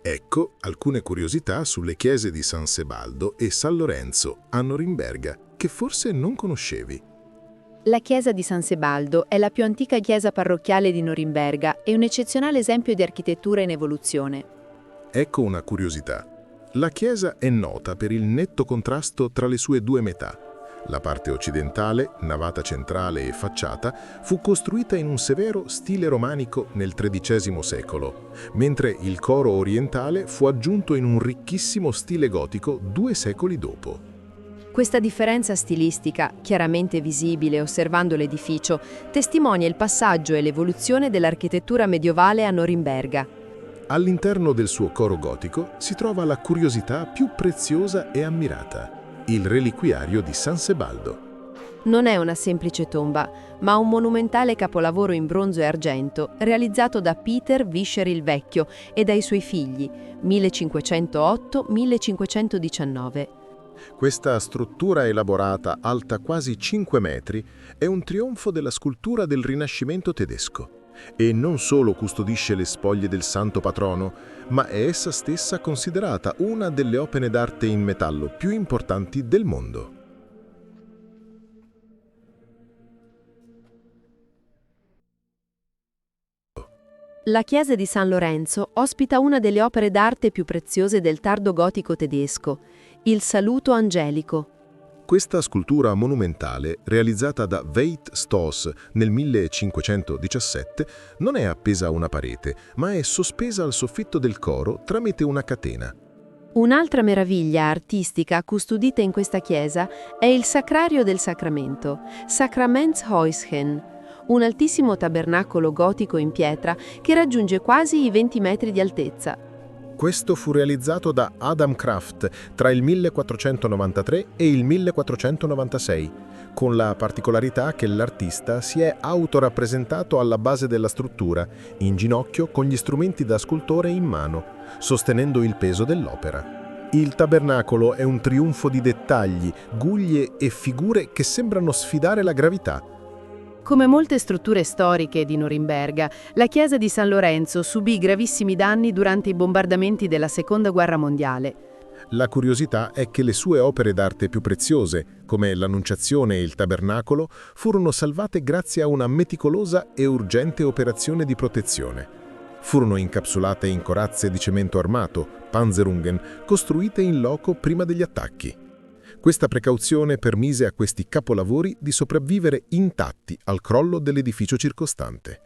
Ecco alcune curiosità sulle chiese di San Sebaldo e San Lorenzo a Norimberga, che forse non conoscevi. La chiesa di San Sebaldo è la più antica chiesa parrocchiale di Norimberga e un eccezionale esempio di architettura in evoluzione. Ecco una curiosità. La chiesa è nota per il netto contrasto tra le sue due metà. La parte occidentale, navata centrale e facciata, fu costruita in un severo stile romanico nel XIII secolo, mentre il coro orientale fu aggiunto in un ricchissimo stile gotico 2 secoli dopo. Questa differenza stilistica, chiaramente visibile osservando l'edificio, testimonia il passaggio e l'evoluzione dell'architettura medievale a Norimberga. All'interno del suo coro gotico si trova la curiosità più preziosa e ammirata, il reliquiario di San Sebaldo. Non è una semplice tomba, ma un monumentale capolavoro in bronzo e argento realizzato da Peter Vischer il Vecchio e dai suoi figli, 1508-1519. Questa struttura elaborata, alta quasi 5 metri, è un trionfo della scultura del Rinascimento tedesco. E non solo custodisce le spoglie del santo patrono, ma è essa stessa considerata una delle opere d'arte in metallo più importanti del mondo. La chiesa di San Lorenzo ospita una delle opere d'arte più preziose del tardo gotico tedesco, il Saluto Angelico. Questa scultura monumentale, realizzata da Veit Stoss nel 1517, non è appesa a una parete, ma è sospesa al soffitto del coro tramite una catena. Un'altra meraviglia artistica custodita in questa chiesa è il Sacrario del Sacramento, Sakramentshäuschen, un altissimo tabernacolo gotico in pietra che raggiunge quasi i 20 metri di altezza. Questo fu realizzato da Adam Kraft tra il 1493 e il 1496, con la particolarità che l'artista si è autorappresentato alla base della struttura, in ginocchio con gli strumenti da scultore in mano, sostenendo il peso dell'opera. Il tabernacolo è un trionfo di dettagli, guglie e figure che sembrano sfidare la gravità. Come molte strutture storiche di Norimberga, la chiesa di San Lorenzo subì gravissimi danni durante i bombardamenti della Seconda Guerra Mondiale. La curiosità è che le sue opere d'arte più preziose, come l'Annunciazione e il Tabernacolo, furono salvate grazie a una meticolosa e urgente operazione di protezione. Furono incapsulate in corazze di cemento armato, Panzerungen, costruite in loco prima degli attacchi. Questa precauzione permise a questi capolavori di sopravvivere intatti al crollo dell'edificio circostante.